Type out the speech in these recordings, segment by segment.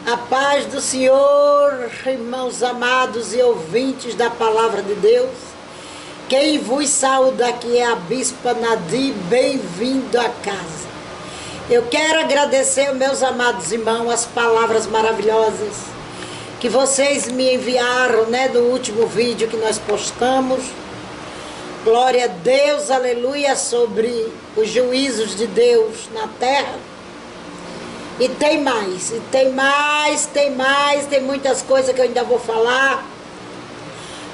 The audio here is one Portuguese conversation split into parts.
A paz do Senhor, irmãos amados e ouvintes da Palavra de Deus. Quem vos saúda aqui é a Bispa Nadir, bem-vindo à casa. Eu quero agradecer, meus amados irmãos, as palavras maravilhosas que vocês me enviaram, no último vídeo que nós postamos. Glória a Deus, aleluia, sobre os juízos de Deus na terra. E tem mais, tem muitas coisas que eu ainda vou falar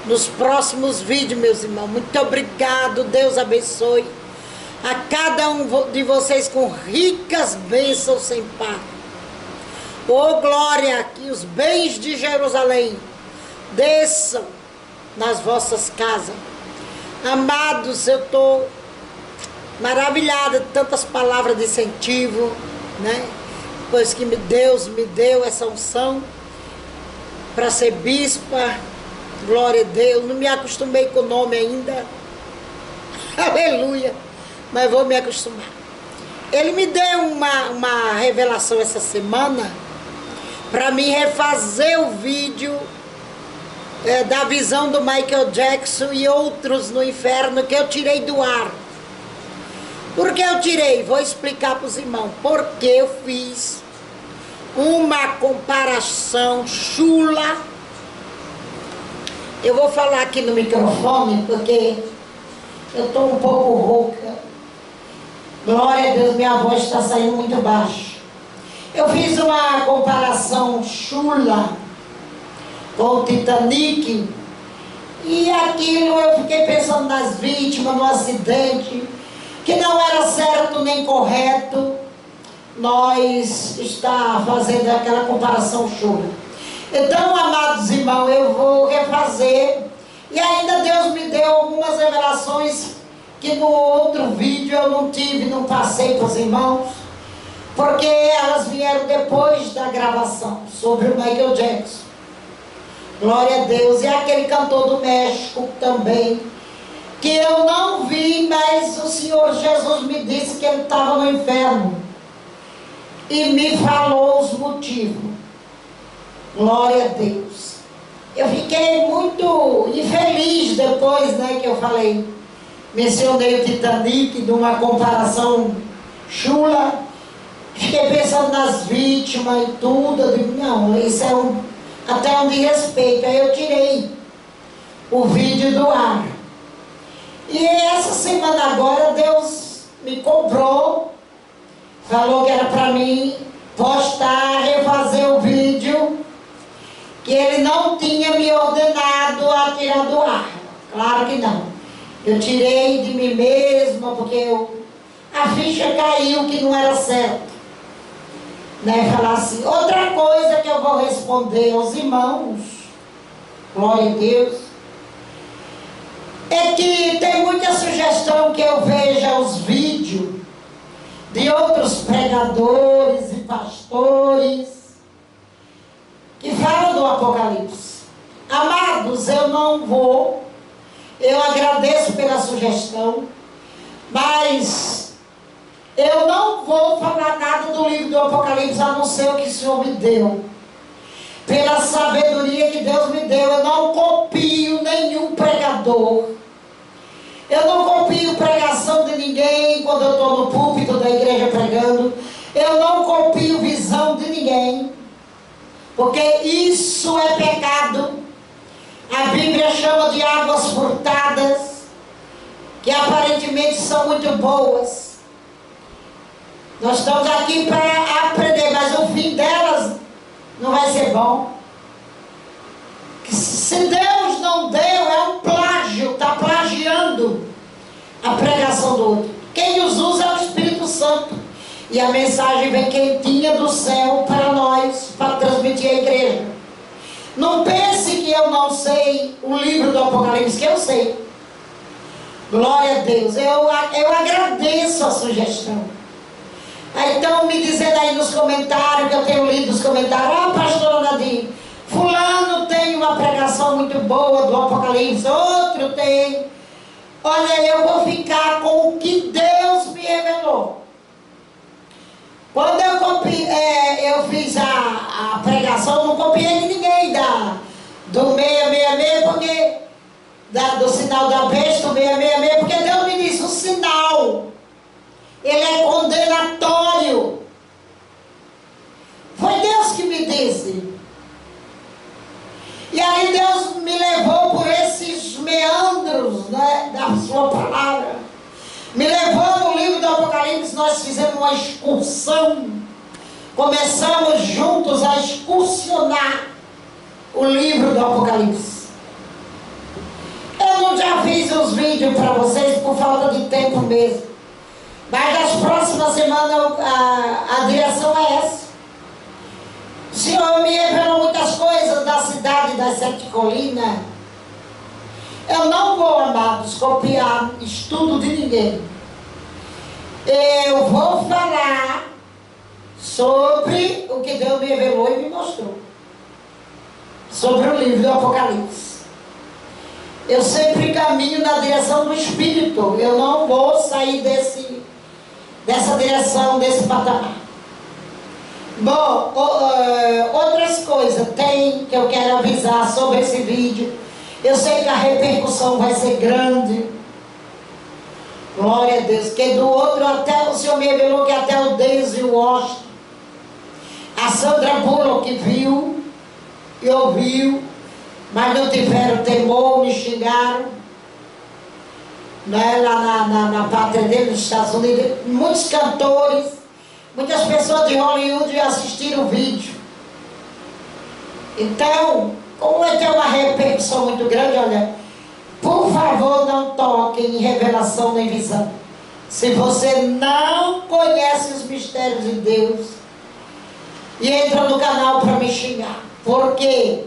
nos próximos vídeos, meus irmãos. Muito obrigado, Deus abençoe a cada um de vocês com ricas bênçãos sem par. Oh glória, que os bens de Jerusalém desçam nas vossas casas. Amados, eu estou maravilhada de tantas palavras de incentivo, Pois que Deus me deu essa unção para ser bispa. Glória a Deus. Não me acostumei com o nome ainda. Aleluia. Mas vou me acostumar. Ele me deu uma revelação essa semana para mim refazer o vídeo da visão do Michael Jackson e outros no inferno que eu tirei do ar. Por que eu tirei? Vou explicar para os irmãos. Porque eu fiz uma comparação chula. Eu vou falar aqui no microfone porque eu estou um pouco rouca. Glória a Deus, minha voz está saindo muito baixo. Eu fiz uma comparação chula com o Titanic. E aquilo eu fiquei pensando nas vítimas, no acidente, que não era certo nem correto nós está fazendo aquela comparação chula. Então, amados irmãos, eu vou refazer. E ainda Deus me deu algumas revelações que no outro vídeo eu não tive, não passei para os irmãos, porque elas vieram depois da gravação, sobre o Michael Jackson. Glória a Deus. E aquele cantor do México também, que eu não vi, mas o Senhor Jesus me disse que ele estava no inferno e me falou os motivos. Glória a Deus. Eu fiquei muito infeliz depois, que eu falei, mencionei o Titanic de uma comparação chula. Fiquei pensando nas vítimas e tudo. Eu digo, não, isso é até um desrespeito. Aí eu tirei o vídeo do ar. E essa semana agora Deus me cobrou, falou que era para mim postar, refazer o vídeo, que ele não tinha me ordenado a tirar do ar. Claro que não. Eu tirei de mim mesma, porque a ficha caiu que não era certo. Falar assim. Outra coisa que eu vou responder aos irmãos, glória a Deus, é que tem muita sugestão que eu veja os vídeos de outros pregadores e pastores que falam do Apocalipse. Amados, eu não vou, eu agradeço pela sugestão, mas eu não vou falar nada do livro do Apocalipse, a não ser o que o Senhor me deu. Pela sabedoria que Deus me deu, eu não copio nenhum pregador. Eu não copio pregação de ninguém quando eu estou no púlpito da igreja pregando. Eu não copio visão de ninguém, porque isso é pecado. A Bíblia chama de águas furtadas, que aparentemente são muito boas. Nós estamos aqui para aprender, mas o fim delas não vai ser bom. Se Deus não deu, é um plágio, está plagiando a pregação do outro. Quem os usa é o Espírito Santo. E a mensagem vem quentinha do céu para nós, para transmitir à igreja. Não pense que eu não sei o livro do Apocalipse, que eu sei. Glória a Deus. Eu agradeço a sugestão. Então, me dizendo aí nos comentários, que eu tenho lido os comentários, pastora Nadir, fulano tem uma pregação muito boa do Apocalipse, outro tem. Olha, eu vou ficar com o que Deus me revelou. Quando eu fiz a pregação do 666, porque do sinal da besta, o 666, porque Deus me disse, o sinal, ele é condenatório. Foi Deus que me disse. E aí Deus me levou por esses meandros, né, da sua palavra. Me levou no livro do Apocalipse, nós fizemos uma excursão. Começamos juntos a excursionar o livro do Apocalipse. Eu não já fiz os vídeos para vocês por falta de tempo mesmo. Mas nas próximas semanas a direção é essa. O Senhor me revelou muitas coisas da cidade das 7 colinas. Eu não vou, amados, copiar estudo de ninguém. Eu vou falar sobre o que Deus me revelou e me mostrou. Sobre o livro do Apocalipse. Eu sempre caminho na direção do Espírito. Eu não vou sair dessa direção, desse patamar. Bom, outras coisas tem que eu quero avisar sobre esse vídeo. Eu sei que a repercussão vai ser grande. Glória a Deus. Que do outro até o Senhor me revelou que até o Daisy Washington, a Sandra Bullock viu e ouviu, mas não tiveram temor, me xingaram, né, lá na pátria dele, nos Estados Unidos. Muitos cantores, muitas pessoas de Hollywood assistiram o vídeo. Então, como vai ter uma repercussão muito grande, olha, por favor, não toquem em revelação nem visão. Se você não conhece os mistérios de Deus, e entra no canal para me xingar. Por quê?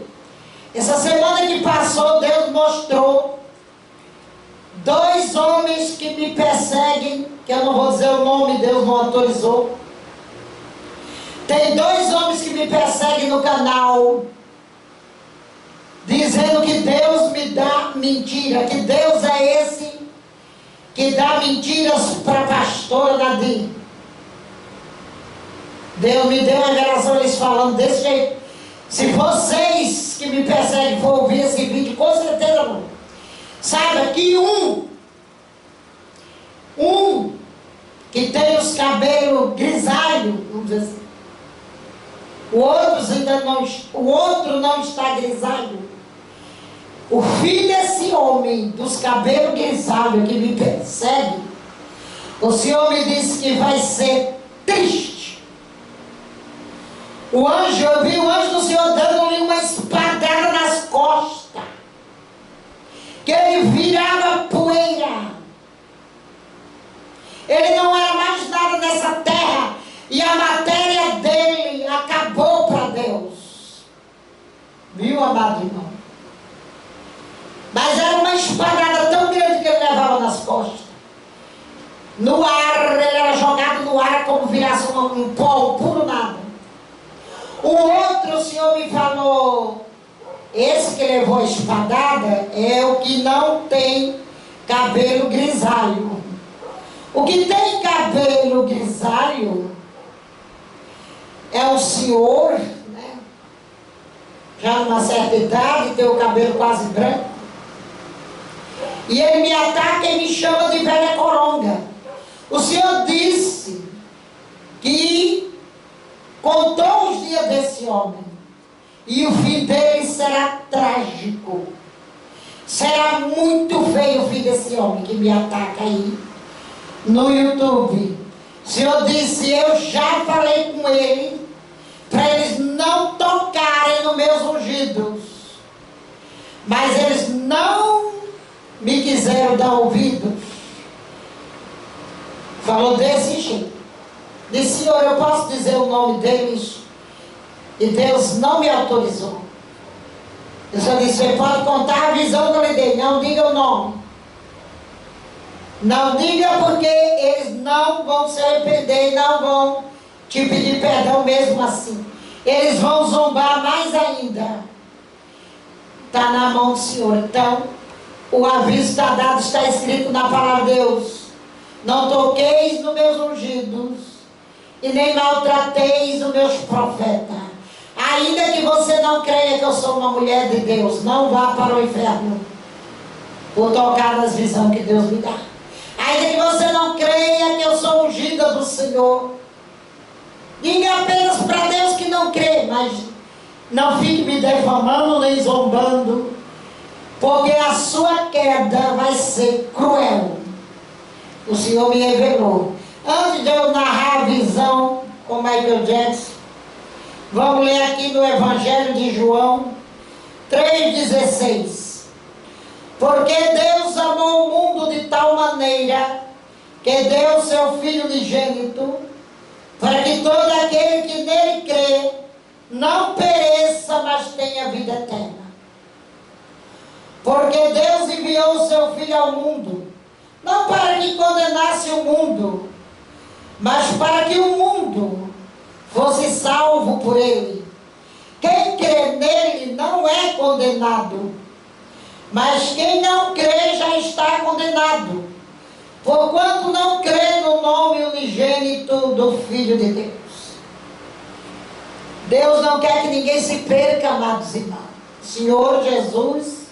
Essa semana que passou, Deus mostrou 2 homens que me perseguem, que eu não vou dizer o nome, Deus não autorizou. Tem 2 homens que me perseguem no canal, dizendo que Deus me dá mentira, que Deus é esse que dá mentiras para a pastora Nadir. Deus me deu uma revelação, eles falando desse jeito. Se vocês que me perseguem for ouvir esse vídeo, com certeza não. Saiba que um que tem os cabelos grisalhos, vamos dizer assim, o outro não está grisalho. O filho desse homem dos cabelos grisalhos que me persegue, o Senhor me disse que vai ser triste. Eu vi o anjo do Senhor dando-lhe uma espadada nas costas, que ele virava poeira. Ele não era mais nada nessa terra, e a matéria dele acabou para Deus. Viu, amado irmão? Mas era uma espadada tão grande que ele levava nas costas. No ar, ele era jogado no ar como virasse um pó, puro nada. O outro, o Senhor me falou, esse que levou a espadada é o que não tem cabelo grisalho. O que tem cabelo grisalho é o senhor, né? Já numa certa idade, tem o cabelo quase branco. E ele me ataca e me chama de velha coronga. O Senhor disse que contou os dias desse homem, e o fim dele será trágico. Será muito feio o fim desse homem que me ataca aí no YouTube. O Senhor disse, eu já falei com ele para eles não tocarem nos meus ungidos, mas eles não me quiseram dar ouvidos. Falou desse jeito. Disse, Senhor, eu posso dizer o nome deles? E Deus não me autorizou. Eu só disse, você pode contar a visão que eu lhe dei, não diga o nome. Não diga, porque eles não vão se arrepender e não vão te pedir perdão mesmo assim. Eles vão zombar mais ainda. Está na mão do Senhor. Então, o aviso está dado, está escrito na palavra de Deus. Não toqueis nos meus ungidos, e nem maltrateis os meus profetas. A Ainda que você não creia que eu sou uma mulher de Deus, não vá para o inferno por tocar nas visões que Deus me dá. Ainda que você não creia que eu sou ungida do Senhor, diga apenas para Deus que não crê, mas não fique me defamando nem zombando, porque a sua queda vai ser cruel. O Senhor me revelou. Antes de eu narrar a visão com Michael Jackson, vamos ler aqui no Evangelho de João 3,16. Porque Deus amou o mundo de tal maneira que deu seu Filho unigênito, para que todo aquele que nele crê não pereça, mas tenha vida eterna. Porque Deus enviou o seu Filho ao mundo, não para que condenasse o mundo, mas para que o mundo fosse salvo por ele. Quem crê nele não é condenado, mas quem não crê já está condenado, porquanto não crê no nome unigênito do Filho de Deus. Deus não quer que ninguém se perca, amados irmãos. O Senhor Jesus,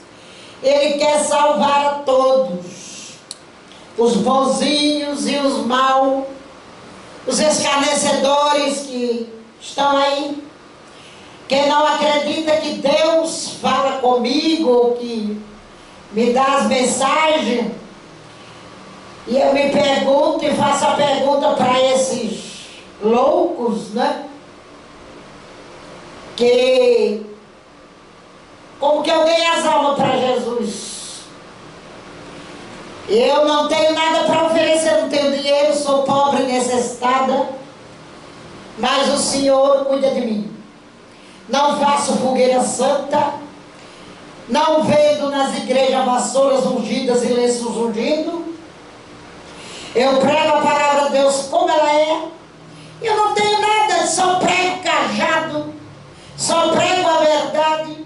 Ele quer salvar a todos, os bonzinhos e os maus, os escarnecedores que estão aí. Quem não acredita que Deus fala comigo, ou que me dá as mensagens, e eu me pergunto e faço a pergunta para esses loucos, né? Que como que eu ganhei as almas para Jesus? Eu não tenho nada para oferecer, não tenho dinheiro, sou pobre, necessitada, mas o Senhor cuida de mim. Não faço fogueira santa, não vendo nas igrejas vassouras ungidas e lenços ungidos. Eu prego a palavra de Deus como ela é. Eu não tenho nada, só prego cajado, só prego a verdade.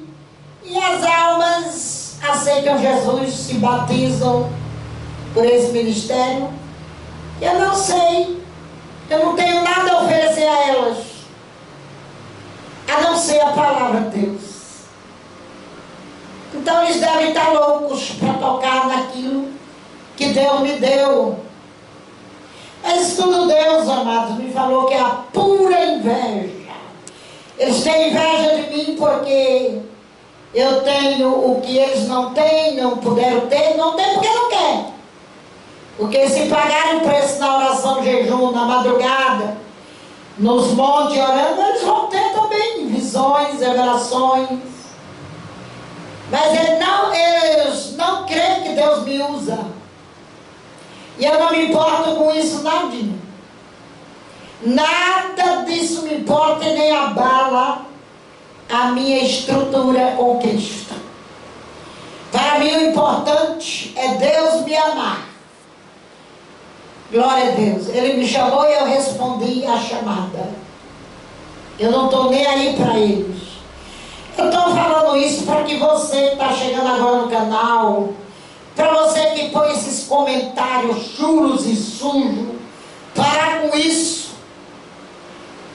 E as almas aceitam Jesus, se batizam por esse ministério. Eu não sei, eu não tenho nada a oferecer a elas, a não ser a palavra de Deus. Então eles devem estar loucos para tocar naquilo que Deus me deu. Mas tudo Deus, amados, me falou que é a pura inveja. Eles têm inveja de mim porque eu tenho o que eles não têm, não puderam ter, não tem porque não quer. Porque se pagarem o preço na oração, jejum, na madrugada, nos montes orando, eles vão ter também visões, revelações. Mas eles não creem que Deus me usa. E eu não me importo com isso, nadinho. Nada disso me importa e nem abala a minha estrutura com Cristo. Para mim o importante é Deus me amar. Glória a Deus. Ele me chamou e eu respondi a chamada. Eu não estou nem aí para eles. Eu estou falando isso para que você que está chegando agora no canal, para você que põe esses comentários chulos e sujos, parar com isso.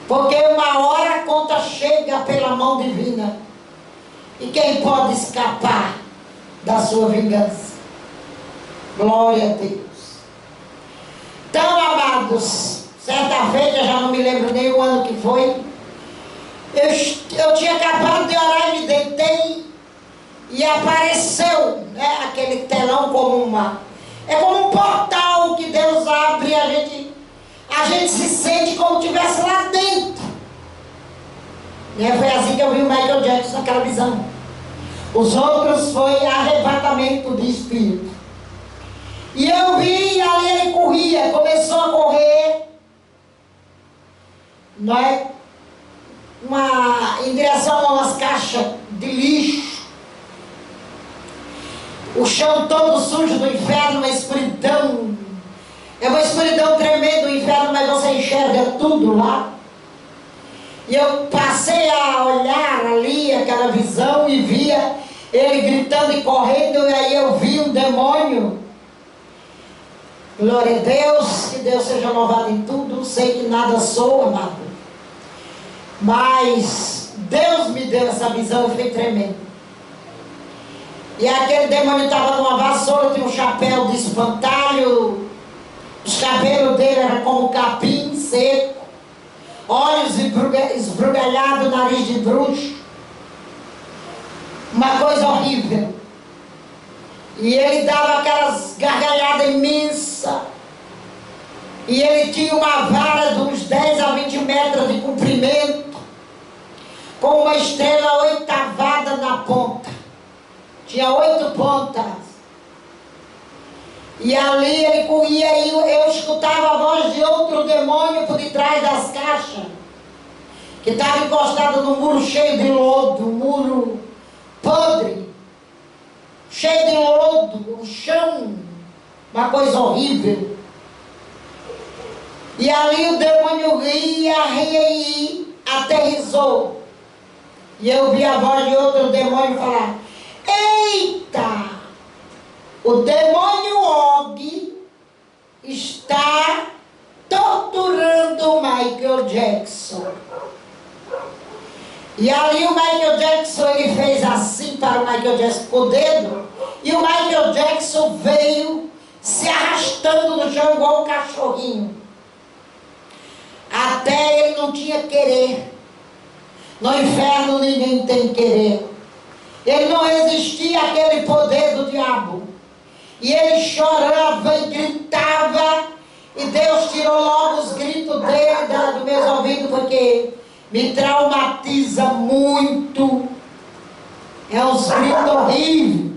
Porque uma hora a conta chega pela mão divina. E quem pode escapar da sua vingança? Glória a Deus. Então, amados, certa feita, já não me lembro nem o ano que foi, eu tinha acabado de orar e me deitei e apareceu, né, aquele telão como é como um portal que Deus abre e a gente se sente como se estivesse lá dentro. E foi assim que eu vi o Michael Jackson naquela visão. Os outros foi arrebatamento de espírito. E eu vi, ali ele corria, começou a correr, não é? Em direção a umas caixas de lixo. O chão todo sujo do inferno, uma escuridão. É uma escuridão tremenda do inferno, mas você enxerga tudo lá. E eu passei a olhar ali, aquela visão, e via ele gritando e correndo, e aí eu vi um demônio. Glória a Deus, que Deus seja louvado em tudo. Sei que nada sou, amado, mas Deus me deu essa visão, eu fiquei tremendo. E aquele demônio estava numa vassoura, tinha um chapéu de espantalho, os cabelos dele eram como capim seco, olhos esbrugalhados, nariz de bruxo, uma coisa horrível. E ele dava aquelas gargalhadas imensas. E ele tinha uma vara de uns 10 a 20 metros de comprimento, com uma estrela oitavada na ponta. Tinha 8 pontas. E ali ele corria e eu escutava a voz de outro demônio por detrás das caixas, que estava encostado no muro cheio de lodo, um muro podre, cheio de lodo, o chão, uma coisa horrível. E ali o demônio ria e aterrissou. E eu vi a voz de outro demônio falar: eita, o demônio Og está torturando o Michael Jackson. E ali o Michael Jackson, ele fez assim para o Michael Jackson com o dedo, e o Michael Jackson veio se arrastando no chão igual um cachorrinho. Até ele não tinha querer. No inferno ninguém tem querer. Ele não resistia àquele poder do diabo. E ele chorava e gritava. E Deus tirou logo os gritos dele do meu ouvido, porque me traumatiza muito. É uns gritos horríveis,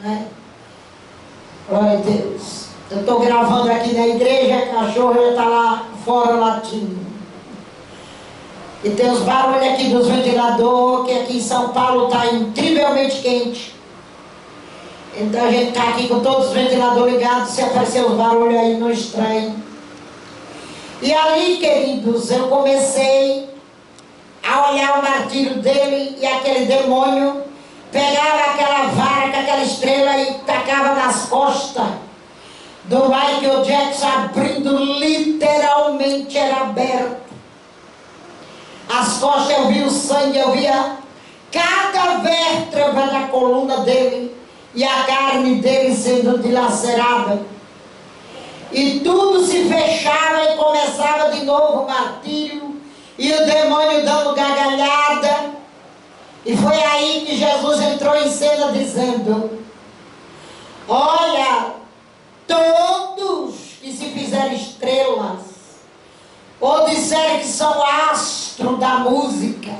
né? Glória a Deus. Eu estou gravando aqui na igreja, a cachorra já está lá fora latindo. E tem os barulhos aqui dos ventiladores, que aqui em São Paulo está incrivelmente quente. Então a gente está aqui com todos os ventiladores ligados, se aparecer os barulhos aí não estranho. E ali, queridos, eu comecei a olhar o martírio dele, e aquele demônio pegava aquela vara com aquela estrela e tacava nas costas do Michael Jackson, abrindo, literalmente era aberto. As costas, eu via o sangue, eu via cada vértebra da coluna dele e a carne dele sendo dilacerada. E tudo se fechava e começava de novo o martírio, e o demônio dando gargalhada. E foi aí que Jesus entrou em cena dizendo: olha, todos que se fizerem estrelas, ou disserem que são astro da música,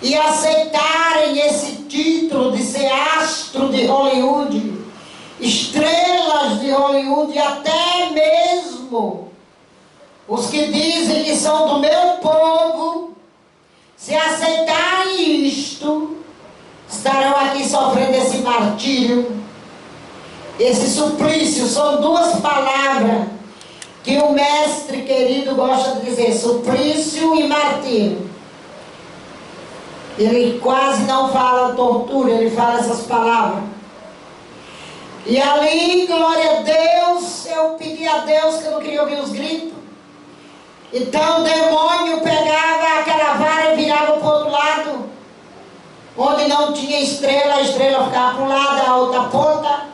e aceitarem esse título de ser astro de Hollywood, estrelas de Hollywood, e até mesmo os que dizem que são do meu povo, se aceitarem isto, estarão aqui sofrendo esse martírio, esse suplício. São duas palavras que o mestre querido gosta de dizer: suplício e martírio. Ele quase não fala tortura, ele fala essas palavras. E ali, glória a Deus, eu pedi a Deus, que eu não queria ouvir os gritos. Então o demônio pegava aquela vara e virava para o outro lado, onde não tinha estrela, a estrela ficava para um lado, a outra ponta.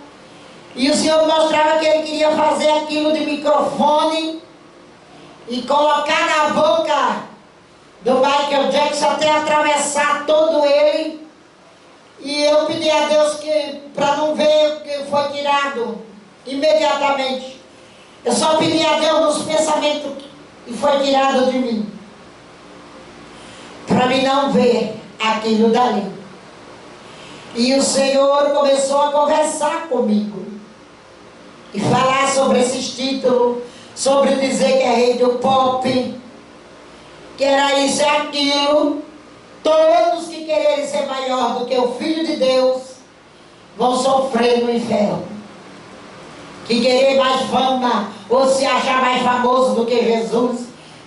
E o Senhor mostrava que ele queria fazer aquilo de microfone e colocar na boca do Michael Jackson até atravessar todo ele. E eu pedi a Deus que, para não ver, que foi tirado imediatamente. Eu só pedi a Deus nos pensamentos e foi tirado de mim, para mim não ver aquilo dali. E o Senhor começou a conversar comigo e falar sobre esses títulos, sobre dizer que é rei do pop, que era isso e aquilo. Todos que quererem ser maior do que o Filho de Deus vão sofrer no inferno. Que querer mais fama ou se achar mais famoso do que Jesus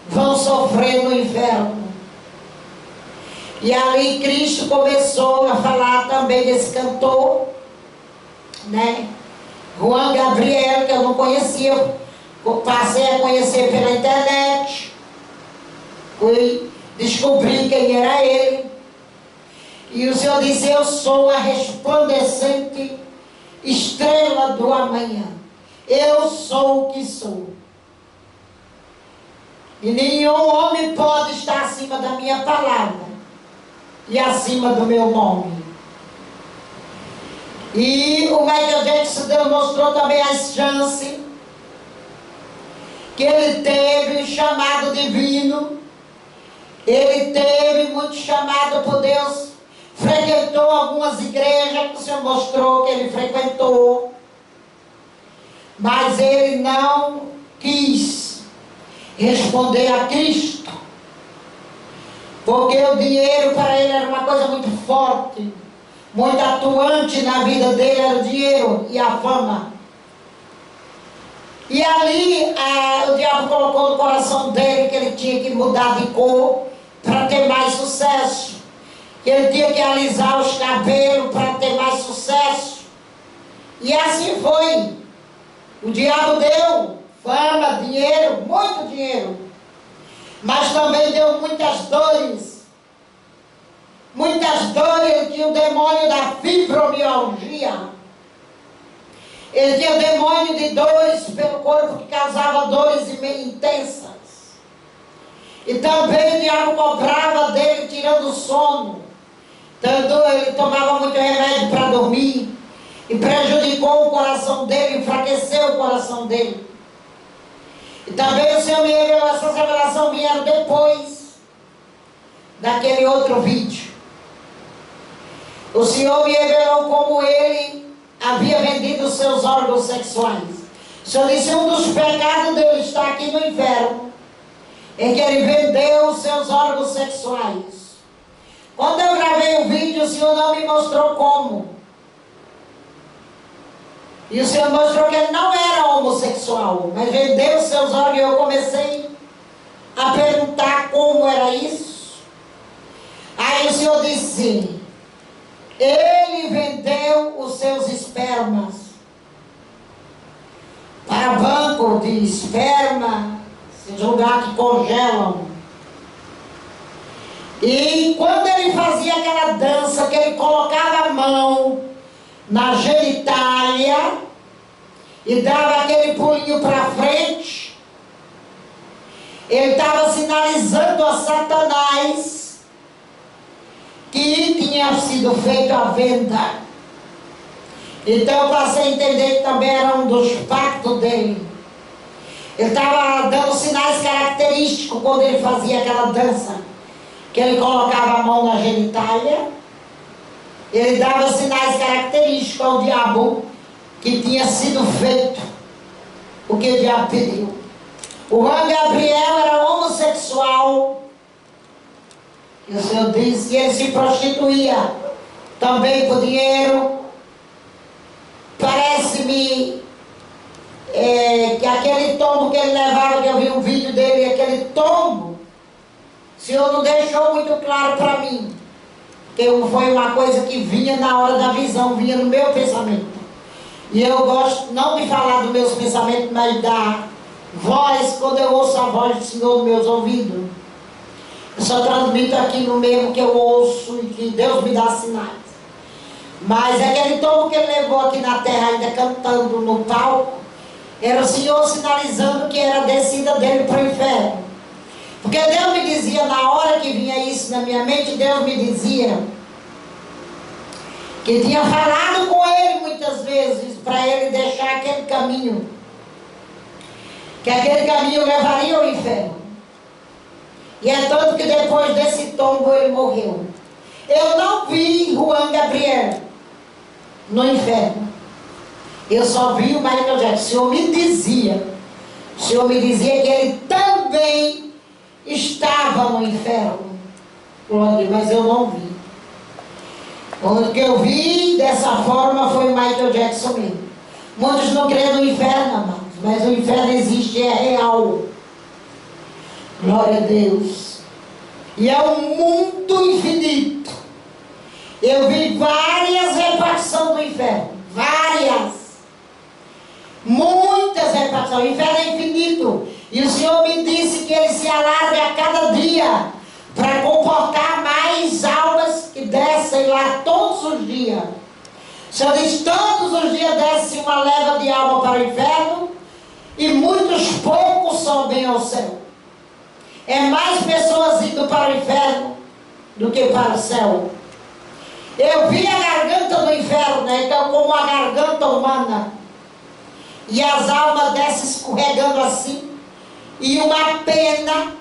vão sofrer no inferno. E ali Cristo começou a falar também desse cantor, né? Juan Gabriel, que eu não conhecia, passei a conhecer pela internet. descobri quem era ele. E o Senhor disse: eu sou a resplandecente estrela do amanhã. Eu sou o que sou. E nenhum homem pode estar acima da minha palavra e acima do meu nome. E o Michael Jackson Deus mostrou também as chances que ele teve, chamado divino. Ele teve muito chamado por Deus. Frequentou algumas igrejas que o Senhor mostrou que ele frequentou. Mas ele não quis responder a Cristo. Porque o dinheiro para ele era uma coisa muito forte, muito atuante na vida dele, era o dinheiro e a fama. E ali o diabo colocou no coração dele que ele tinha que mudar de cor para ter mais sucesso. Que ele tinha que alisar os cabelos para ter mais sucesso. E assim foi. O diabo deu fama, dinheiro, muito dinheiro. Mas também deu muitas dores. Muitas dores. Ele tinha o demônio da fibromialgia. Ele tinha o demônio de dores pelo corpo que causava dores intensas. E também o diabo cobrava dele tirando o sono. Tanto ele tomava muito remédio para dormir. E prejudicou o coração dele, enfraqueceu o coração dele. E também o Senhor me revelou, essas revelações vieram depois daquele outro vídeo. O Senhor me revelou como ele havia vendido os seus órgãos sexuais. O Senhor disse: um dos pecados dele está aqui no inferno, em que ele vendeu os seus órgãos sexuais. Quando eu gravei o vídeo, o Senhor não me mostrou como. E o Senhor mostrou que ele não era homossexual, mas vendeu os seus órgãos. E eu comecei a perguntar como era isso. Aí o Senhor disse: ele vendeu os seus espermas para banco de esperma, esse lugar que congelam. E quando ele fazia aquela dança, que ele colocava a mão na genitália e dava aquele pulinho para frente, ele estava sinalizando a Satanás que tinha sido feito a venda. Então eu passei a entender que também era um dos pactos dele. Ele estava dando sinais característicos quando ele fazia aquela dança, que ele colocava a mão na genitália. Ele dava sinais característicos ao diabo que tinha sido feito o que o diabo pediu. O Juan Gabriel era homossexual, e o Senhor disse que ele se prostituía também por dinheiro. Parece-me que aquele tombo que ele levava, que eu vi um vídeo dele, aquele tombo, o Senhor não deixou muito claro para mim, porque foi uma coisa que vinha na hora da visão, vinha no meu pensamento. E eu gosto não de falar dos meus pensamentos, mas da voz, quando eu ouço a voz do Senhor nos meus ouvidos. Eu só transmito aquilo mesmo que eu ouço e que Deus me dá sinais. Mas aquele tombo que ele levou aqui na terra, ainda cantando no palco, era o Senhor sinalizando que era a descida dele para o inferno. Porque Deus me dizia, na hora que vinha isso na minha mente, Deus me dizia que tinha falado com ele muitas vezes para ele deixar aquele caminho, que aquele caminho levaria ao inferno. E é tanto que depois desse tombo ele morreu. Eu não vi Juan Gabriel no inferno. Eu só vi o Michael Jackson. O Senhor me dizia que ele também estava no inferno. Mas eu não vi. O que eu vi dessa forma foi o Michael Jackson mesmo. Muitos não creem no inferno, amados, mas o inferno existe, é real. Glória a Deus. E é um mundo infinito. Eu vi várias repartições do inferno. Várias. Muitas repartições. O inferno é infinito. E o Senhor me disse que ele se alarga a cada dia para comportar mais almas que descem lá todos os dias. O Senhor diz: todos os dias desce uma leva de alma para o inferno e muitos poucos sobem ao céu. É mais pessoas indo para o inferno do que para o céu. Eu vi a garganta do inferno, né? Então, como a garganta humana, e as almas descem escorregando assim, e uma pena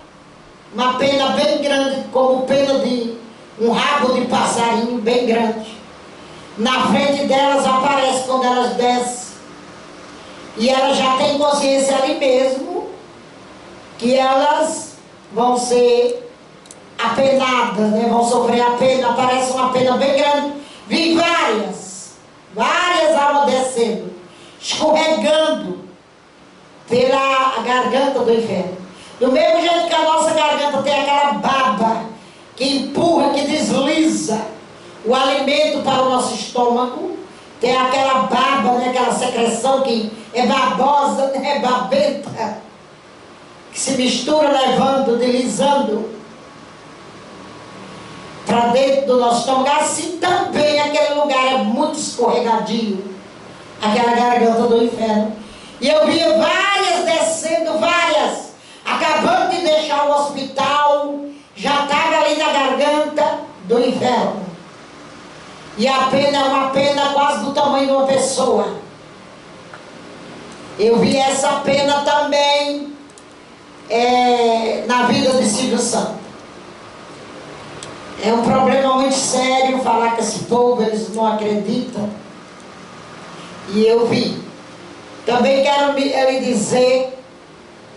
bem grande, como pena de um rabo de passarinho bem grande, na frente delas aparece quando elas descem, e elas já têm consciência ali mesmo que elas vão ser apenadas, né? Vão sofrer a pena. Aparece uma pena bem grande. Vi várias almas descendo, escorregando pela garganta do inferno. Do mesmo jeito que a nossa garganta tem aquela baba que empurra, que desliza o alimento para o nosso estômago, tem aquela baba, né? Aquela secreção que é babosa, né? Babenta, que se mistura, levando, deslizando para dentro do nosso estômago. Assim também aquele lugar é muito escorregadio, aquela garganta do inferno. E eu via várias descendo, várias, acabando de deixar o hospital, já estava ali na garganta do inferno. E a pena é uma pena quase do tamanho de uma pessoa. Eu vi essa pena também na vida de Silvio Santos. É um problema muito sério falar com esse povo, eles não acreditam. E eu vi. Também quero lhe dizer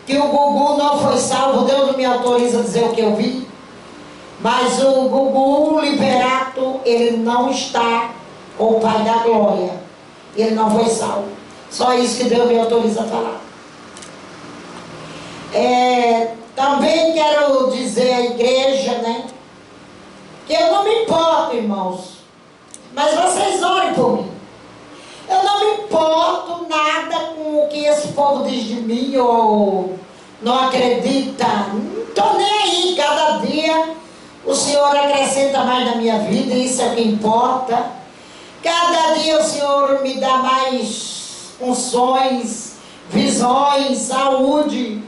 que o Gugu não foi salvo. Deus não me autoriza a dizer o que eu vi. Mas o Gugu Liberato, ele não está com o Pai da Glória. Ele não foi salvo. Só isso que Deus me autoriza a falar. Também quero dizer à igreja, né? Que eu não me importo, irmãos, mas vocês orem por mim. Eu não me importo nada com o que esse povo diz de mim ou não acredita. Não estou nem aí. Cada dia o Senhor acrescenta mais na minha vida, e isso é o que importa. Cada dia o Senhor me dá mais unções, visões, saúde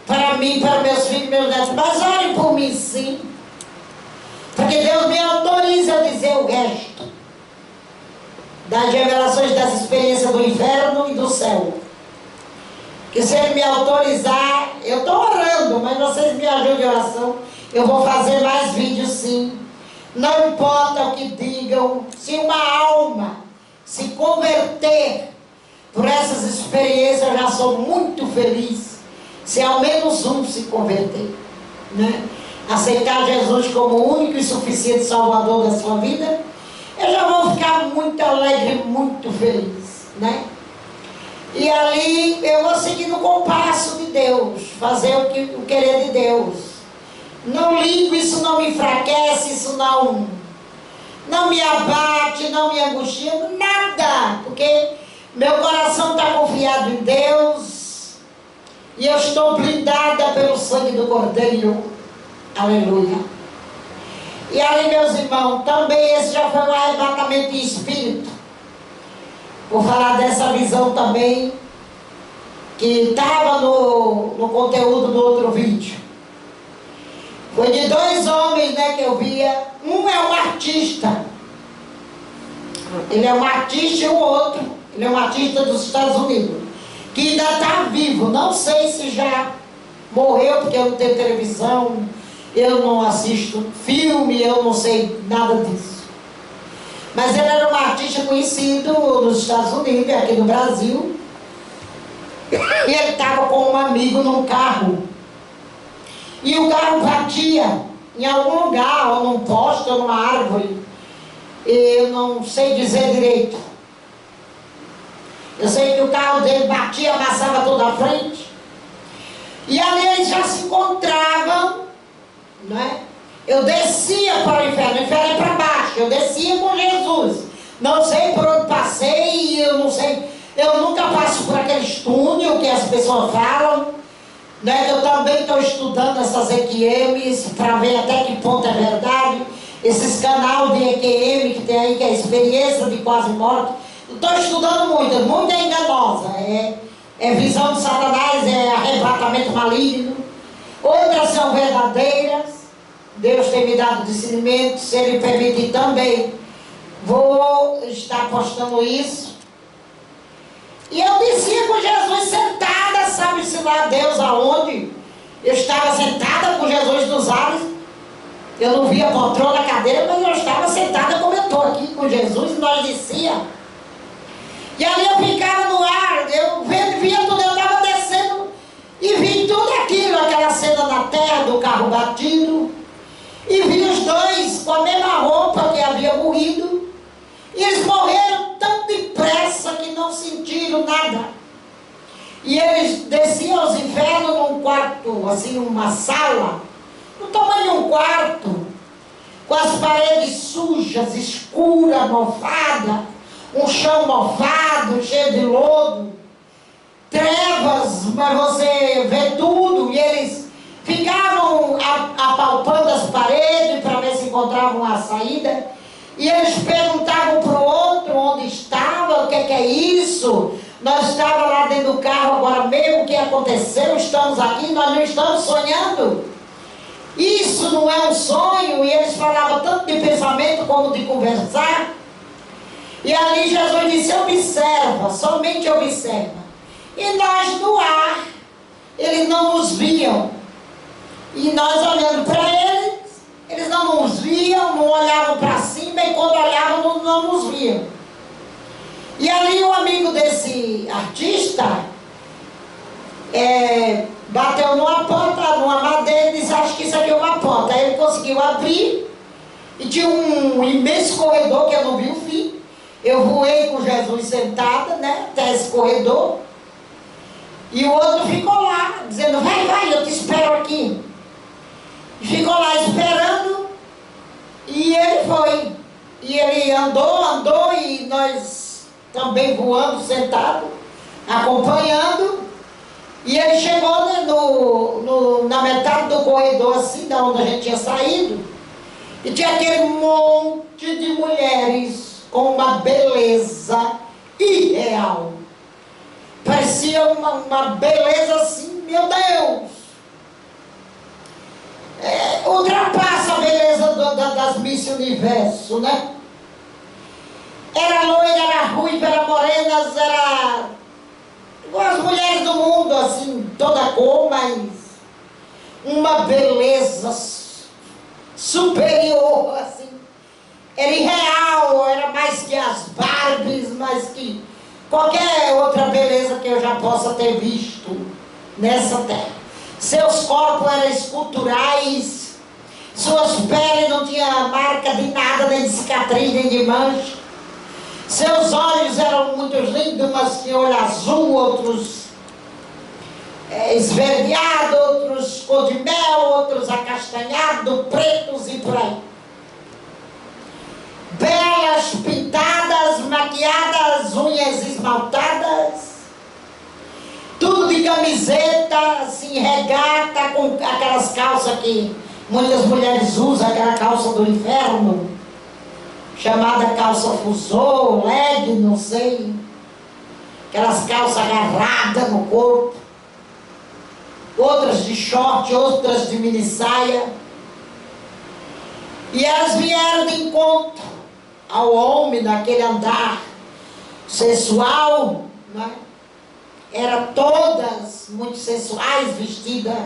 para mim, para meus filhos, meus netos. Mas orem por mim, sim. Porque Deus me autoriza a dizer o resto das revelações, das experiências do inferno e do céu. Que se Ele me autorizar, eu estou orando, mas vocês me ajudem em oração. Eu vou fazer mais vídeos, sim. Não importa o que digam, se uma alma se converter por essas experiências, eu já sou muito feliz. Se ao menos um se converter, né? Aceitar Jesus como o único e suficiente Salvador da sua vida, eu já vou ficar muito alegre, muito feliz, né? E ali eu vou seguir no compasso de Deus, fazer o querer de Deus. Não ligo, isso não me enfraquece, isso não me abate, não me angustia, nada, porque meu coração está confiado em Deus e eu estou blindada pelo sangue do Cordeiro. Aleluia. E aí, meus irmãos, também esse já foi um arrebatamento de espírito. Vou falar dessa visão também, que estava no conteúdo do outro vídeo. Foi de dois homens, né, que eu via. Um é um artista. Ele é um artista, e o outro, ele é um artista dos Estados Unidos, que ainda está vivo. Não sei se já morreu, porque eu não tenho televisão, eu não assisto filme, eu não sei nada disso. Mas ele era um artista conhecido nos Estados Unidos e aqui no Brasil. E ele estava com um amigo num carro. E o carro batia em algum lugar, ou num poste, ou numa árvore. Eu não sei dizer direito. Eu sei que o carro dele batia, amassava toda a frente. E ali eles já se encontravam, né? Eu descia para o inferno é para baixo, eu descia com Jesus. Não sei por onde passei, eu não sei, eu nunca passo por aqueles túneis que as pessoas falam, Né, que eu também estou estudando essas EQMs para ver até que ponto é verdade. Esses canais de EQM que tem aí, que é a experiência de quase morte. Estou estudando muito é enganosa. É visão de Satanás, é arrebatamento maligno. Outras são verdadeiras. Deus tem me dado discernimento, se Ele permitir também. Vou estar postando isso. E eu descia com Jesus sentada, sabe-se lá Deus aonde. Eu estava sentada com Jesus nos ares. Eu não via poltrona, cadeira, mas eu estava sentada como eu estou aqui com Jesus e nós descia. E ali eu ficava no ar, eu via tudo, eu estava descendo e vi tudo aquilo, aquela cena na terra do carro batido. E vi os dois com a mesma roupa que havia morrido. E eles morreram tão depressa que não sentiram nada. E eles desciam aos infernos num quarto, assim, numa sala, no tamanho de um quarto, com as paredes sujas, escuras, mofadas, um chão mofado, cheio de lodo, trevas, mas você vê tudo. E eles ficavam apalpando as paredes para ver se encontravam a saída. E eles perguntavam para o outro onde estava, o que é isso? Nós estávamos lá dentro do carro agora mesmo, o que aconteceu? Estamos aqui, nós não estamos sonhando. Isso não é um sonho. E eles falavam tanto de pensamento como de conversar. E ali Jesus disse: observa, somente observa. E nós no ar, eles não nos viam. E nós olhando para eles, eles não nos viam, não olhavam para cima, e quando olhavam não nos viam. E ali o amigo desse artista bateu numa porta, numa madeira, e disse: acho que isso aqui é uma porta. Aí ele conseguiu abrir, e tinha um imenso corredor que eu não vi o fim. Eu voei com Jesus sentada, né, até esse corredor. E o outro ficou lá, dizendo: vai, eu te espero aqui. E ficou lá esperando. E ele foi. E ele andou, e nós também voando, sentado, acompanhando. E ele chegou, né, na metade do corredor, assim, da onde a gente tinha saído. E tinha aquele monte de mulheres com uma beleza irreal. Parecia uma beleza assim, meu Deus! Ultrapassa a beleza das Miss Universo, né? Era loira, era ruiva, era morena, era igual as mulheres do mundo, assim, toda cor, mas uma beleza superior, assim. Era irreal, era mais que as Barbies, mais que qualquer outra beleza que eu já possa ter visto nessa terra. Seus corpos eram esculturais, suas peles não tinham marca de nada, nem de cicatriz, nem de mancha. Seus olhos eram muito lindos, mas tinham olho azul, outros esverdeados, outros cor de mel, outros acastanhados, pretos e por aí. Belas, pintadas, maquiadas, unhas esmaltadas, tudo de camiseta, assim, regata, com aquelas calças que muitas mulheres usam, aquela calça do inferno, chamada calça fusô, leg, não sei, aquelas calças agarradas no corpo, outras de short, outras de mini saia. E elas vieram de encontro ao homem naquele andar sensual, né? Eram todas muito sensuais, vestidas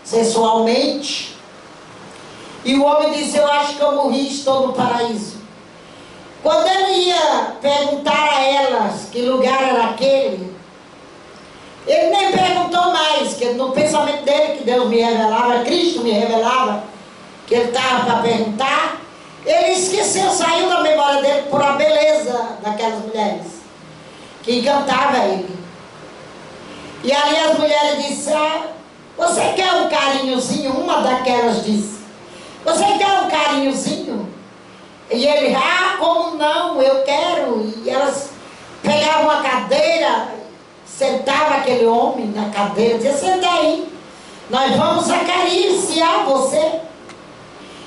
sensualmente. E o homem disse: eu acho que eu morri, estou no paraíso. Quando ele ia perguntar a elas que lugar era aquele, ele nem perguntou mais, que no pensamento dele, que Deus me revelava, Cristo me revelava, que ele estava para perguntar, ele esqueceu, saiu da memória dele por a beleza daquelas mulheres, que encantava ele. E aí as mulheres disseram: você quer um carinhozinho? Uma daquelas disse: você quer um carinhozinho? E ele: como não, eu quero. E elas pegavam uma cadeira, sentava aquele homem na cadeira, dizia: senta aí. Nós vamos acariciar você.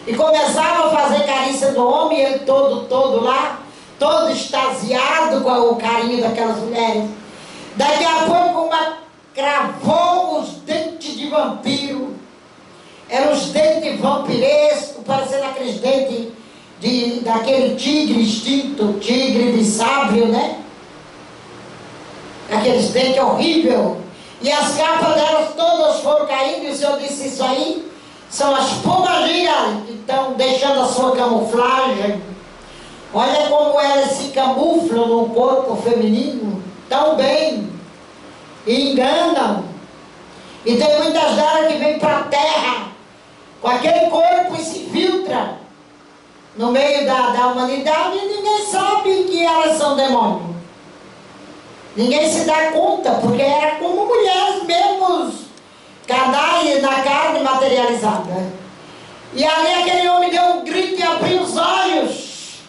E começava a fazer carícia do homem, ele todo lá, todo extasiado com o carinho daquelas mulheres. Daqui a pouco uma cravou os dentes de vampiro. Eram os dentes vampirescos, parecendo aqueles dentes daquele tigre extinto, tigre de sábio, né? Aqueles dentes horríveis. E as capas delas todas foram caindo, e o Senhor disse: isso aí são as pomagiras que estão deixando a sua camuflagem. Olha como elas se camuflam no corpo feminino tão bem, e enganam. E tem muitas delas que vêm para a terra com aquele corpo e se filtra no meio da humanidade, e ninguém sabe que elas são demônios. Ninguém se dá conta, porque era como mulheres mesmo, carnais na carne materializada. E ali aquele homem deu um grito e abriu os olhos.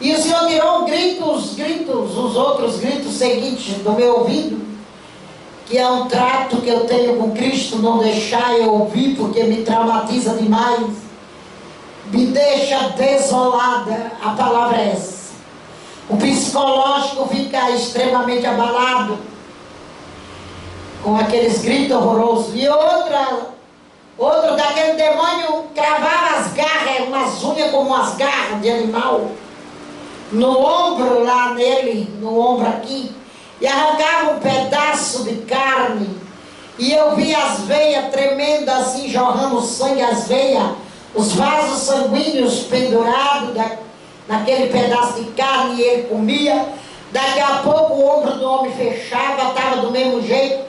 E o Senhor tirou os outros gritos seguintes do meu ouvido, que é um trato que eu tenho com Cristo, não deixar eu ouvir, porque me traumatiza demais, me deixa desolada. A palavra é essa. O psicológico fica extremamente abalado com aqueles gritos horrorosos. E outro daquele demônio cravava as garras, umas unhas como umas garras de animal, no ombro lá nele, no ombro aqui, e arrancava um pedaço de carne, e eu vi as veias tremendo assim, jorrando sangue, as veias, os vasos sanguíneos pendurados naquele pedaço de carne, e ele comia. Daqui a pouco o ombro do homem fechava, estava do mesmo jeito,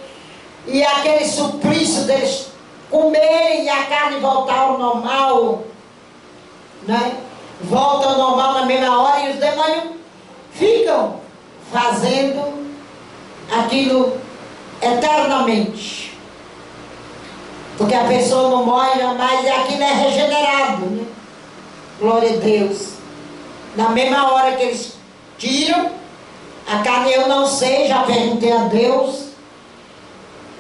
e aquele suplício deles comerem e a carne voltar ao normal, né? Volta ao normal na mesma hora, e os demônios ficam fazendo aquilo eternamente, porque a pessoa não morre jamais, e aquilo é regenerado, né? Glória a Deus. Na mesma hora que eles tiram a carne, eu não sei, já perguntei a Deus.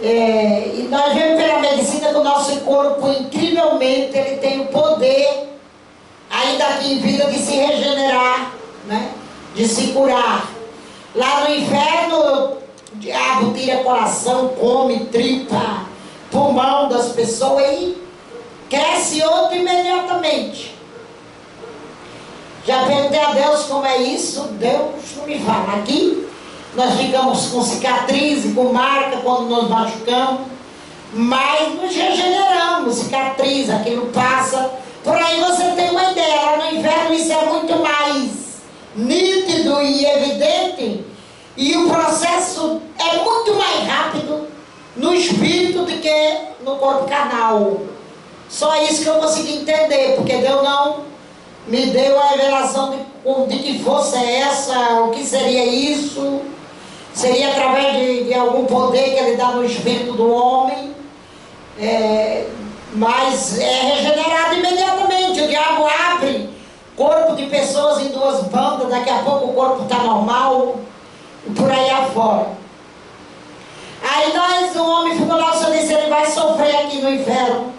E nós vemos pela medicina que o nosso corpo, incrivelmente, ele tem o poder, ainda aqui em vida, de se regenerar, né? De se curar. Lá no inferno, o diabo tira coração, come, tripa, pulmão das pessoas, e cresce outro imediatamente. Já perguntei a Deus como é isso, Deus não me fala. Aqui nós ficamos com cicatriz, com marca quando nos machucamos, mas nos regeneramos, cicatriz, aquilo passa. Por aí você tem uma ideia, lá no inferno isso é muito mais nítido e evidente, e o processo é muito mais rápido no espírito do que no corpo carnal. Só isso que eu consegui entender, porque Deus não me deu a revelação de que fosse essa, o que seria isso. Seria através de algum poder que Ele dá no espírito do homem, mas é regenerado imediatamente. O diabo abre corpo de pessoas em duas bandas, daqui a pouco o corpo está normal, e por aí afora. Aí o homem ficou lá, o Senhor disse: ele vai sofrer aqui no inferno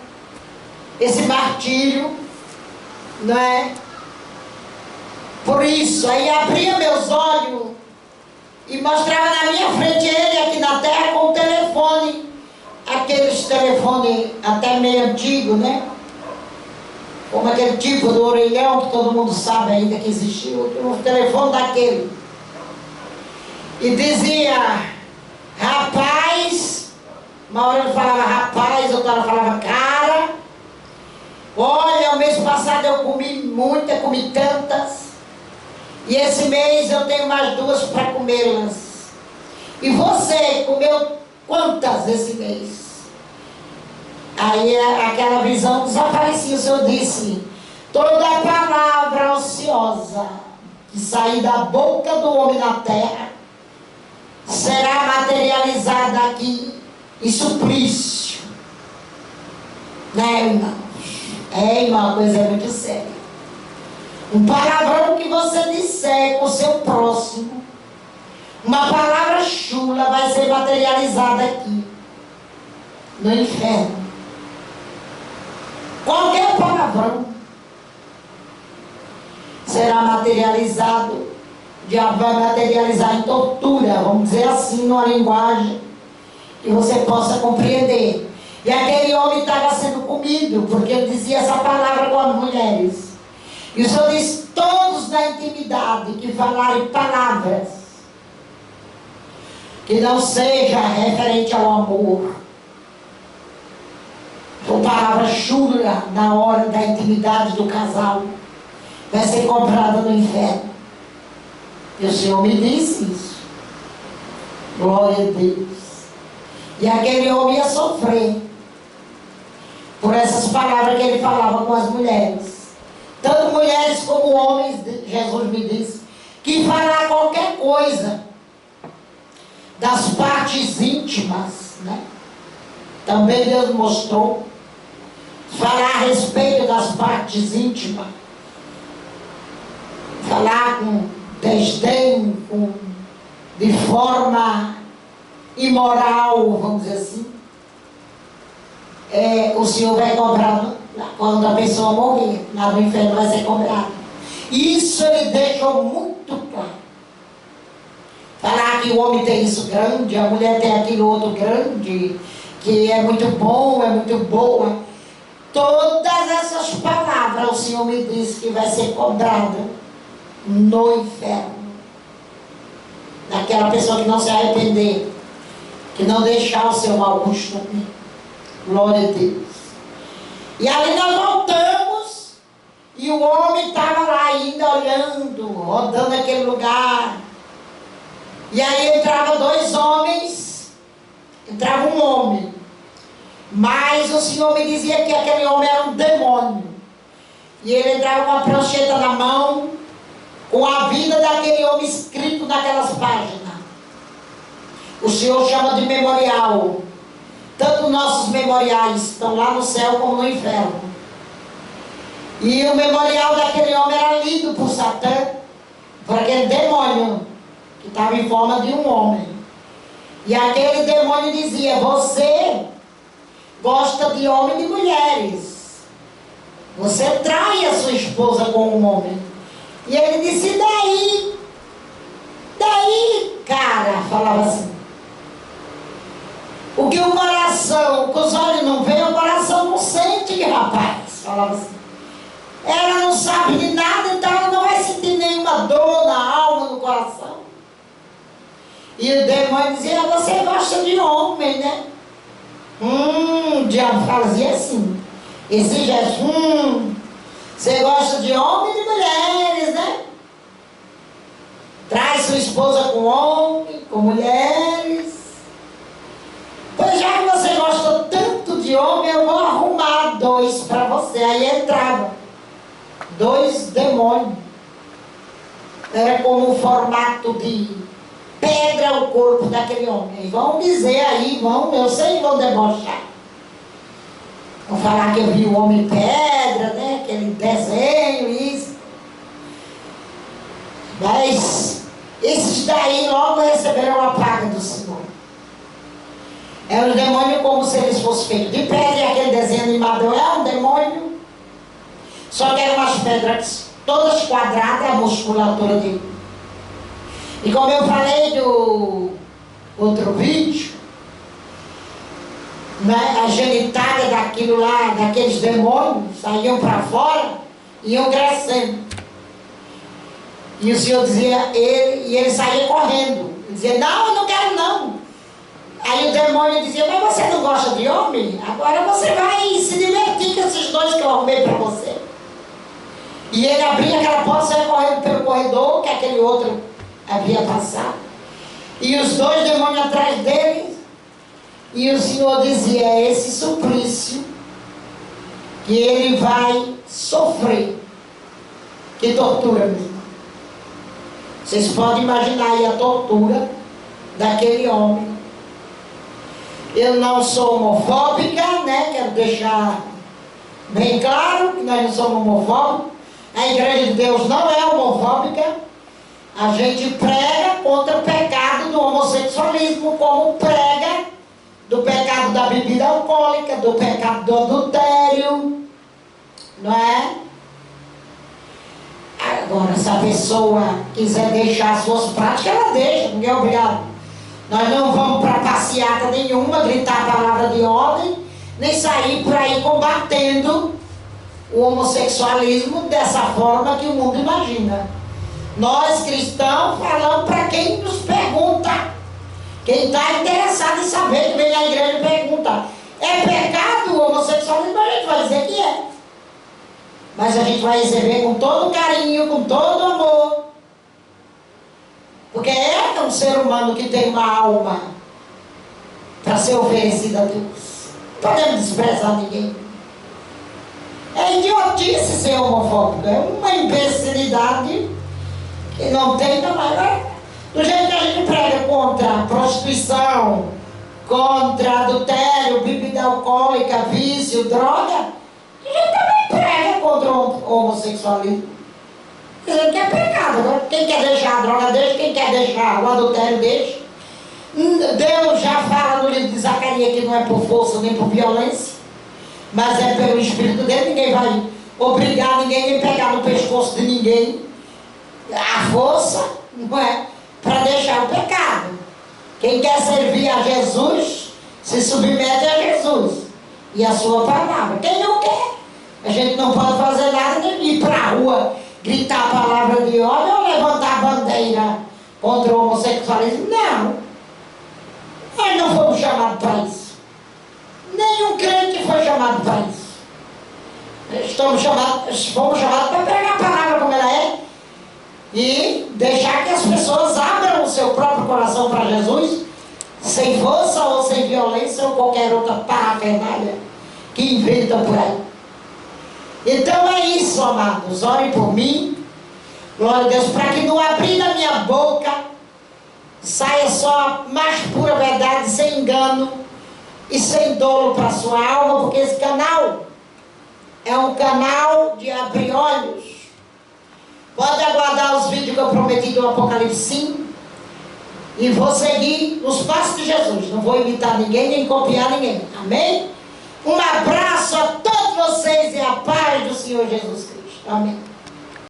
esse martírio, não é? Por isso, aí abria meus olhos e mostrava na minha frente ele aqui na terra com o telefone, aqueles telefones até meio antigos, né? Como aquele tipo do orelhão que todo mundo sabe ainda que existiu, o telefone daquele. E dizia: rapaz, uma hora ele falava rapaz, outra hora falava cara. Olha, o mês passado eu comi tantas, e esse mês eu tenho mais 2 para comê-las. E você comeu quantas esse mês? Aí aquela visão desaparecia. O Senhor disse: toda palavra ociosa que sair da boca do homem na terra será materializada aqui em suplício. Né, irmão? Irmão, a coisa é muito séria. Um palavrão que você disser com o seu próximo, uma palavra chula vai ser materializada aqui. no inferno. Qualquer palavrão será materializado, o diabo vai materializar em tortura, vamos dizer assim, numa linguagem que você possa compreender. E aquele homem estava sendo comido, porque ele dizia essa palavra com as mulheres. E o Senhor diz: todos na intimidade que falarem palavras que não seja referente ao amor, ou palavra chula na hora da intimidade do casal, vai ser cobrada no inferno. E o Senhor me disse isso. Glória a Deus. E aquele homem ia sofrer por essas palavras que ele falava com as mulheres. Tanto mulheres como homens, Jesus me disse, que falar qualquer coisa das partes íntimas, né? Também Deus mostrou. Falar a respeito das partes íntimas. Falar com desdém, de forma imoral, vamos dizer assim. O Senhor vai cobrar quando a pessoa morrer. Lá no inferno vai ser cobrado. Isso ele deixou muito claro. Falar que o homem tem isso grande, a mulher tem aquilo outro grande, que é muito bom, é muito boa. Todas essas palavras o Senhor me disse que vai ser cobrada no inferno. Daquela pessoa que não se arrepender, que não deixar o seu mau costume. Glória a Deus. E ali nós voltamos, e o homem estava lá ainda olhando, rodando aquele lugar. E aí entravam dois homens, entrava um homem, mas o Senhor me dizia que aquele homem era um demônio. E ele entrava com a prancheta na mão, com a vida daquele homem escrito naquelas páginas. O Senhor chama de memorial. Tanto nossos memoriais estão lá no céu como no inferno. E o memorial daquele homem era lido por Satã, por aquele demônio que estava em forma de um homem. E aquele demônio dizia: você gosta de homem e de mulheres, você trai a sua esposa com um homem. E ele disse: daí, cara, falava assim. O que o coração, o que os olhos não veem, o coração não sente, rapaz. Falava assim. Ela não sabe de nada, então ela não vai sentir nenhuma dor na alma, no coração. E o demônio dizia: você gosta de homem, né? O diabo fazia assim. Esse gesto, você gosta de homem e de mulheres, né? Traz sua esposa com homem, com mulheres. Pois já que você gosta tanto de homem, eu vou arrumar dois para você. Aí entrava dois demônios. Era como o formato de pedra o corpo daquele homem. E vão dizer aí, eu sei que vão debochar. Vão falar que eu vi o homem pedra, né? Aquele desenho, isso. Mas esses daí logo receberam a paga do Senhor. É um demônio como se eles fossem feitos de pedra, e aquele desenho animador é um demônio. Só que eram umas pedras todas quadradas, a musculatura dele. E como eu falei do outro vídeo, né, a genitália daquilo lá, daqueles demônios, saíam para fora e iam crescendo. E o Senhor dizia, e ele saía correndo. Ele dizia: não, eu não quero não. Aí o demônio dizia: mas você não gosta de homem? Agora você vai se divertir com esses dois que eu arrumei para você. E ele abria aquela porta, saia correndo pelo corredor que aquele outro havia passado. E os dois demônios atrás dele. E o Senhor dizia: é esse suplício que ele vai sofrer. Que tortura, meu irmão. Vocês podem imaginar aí a tortura daquele homem. Eu não sou homofóbica, né? Quero deixar bem claro que nós não somos homofóbicos. A Igreja de Deus não é homofóbica. A gente prega contra o pecado do homossexualismo, como prega do pecado pecado da bebida alcoólica, do pecado do adultério, não é? Agora, se a pessoa quiser deixar suas práticas, ela deixa, ninguém é obrigado. Nós não vamos para passeata nenhuma, gritar a palavra de ordem, nem sair por aí combatendo o homossexualismo dessa forma que o mundo imagina. Nós cristãos falamos para quem nos pergunta, quem está interessado em saber, que vem na igreja e pergunta: é pecado o homossexualismo? A gente vai dizer que é. Mas a gente vai receber com todo carinho, com todo amor. Porque é um ser humano que tem uma alma para ser oferecida a Deus. Não podemos desprezar ninguém. É idiotice ser homofóbico. É uma imbecilidade que não tem tamanho. Do jeito que a gente prega contra a prostituição, contra adultério, bebida alcoólica, vício, droga, a gente também prega contra o homossexualismo. Dizendo que é pecado. Agora, quem quer deixar a droga deixa, quem quer deixar o adultério deixa. Deus já fala no livro de Zacarias que não é por força nem por violência, mas é pelo Espírito dele. Ninguém vai obrigar ninguém, nem pegar no pescoço de ninguém a força, não é? Para deixar o pecado. Quem quer servir a Jesus se submete a Jesus e a sua palavra. Quem não quer, a gente não pode fazer nada, nem ir para a rua gritar a palavra de ordem ou levantar a bandeira contra o homossexualismo. Não, nós não fomos chamados para isso. Nenhum crente foi chamado para isso. Fomos chamados para pregar a palavra como ela é e deixar que as pessoas abram o seu próprio coração para Jesus, sem força ou sem violência ou qualquer outra parafernália que inventam por aí. Então é isso, amados. Orem por mim, glória a Deus, para que no abrir da minha boca saia só a mais pura verdade, sem engano e sem dolo para a sua alma, porque esse canal é um canal de abrir olhos. Pode aguardar os vídeos que eu prometi do Apocalipse 5 e vou seguir os passos de Jesus. Não vou imitar ninguém, nem copiar ninguém. Amém? Um abraço a todos vocês e a paz do Senhor Jesus Cristo. Amém.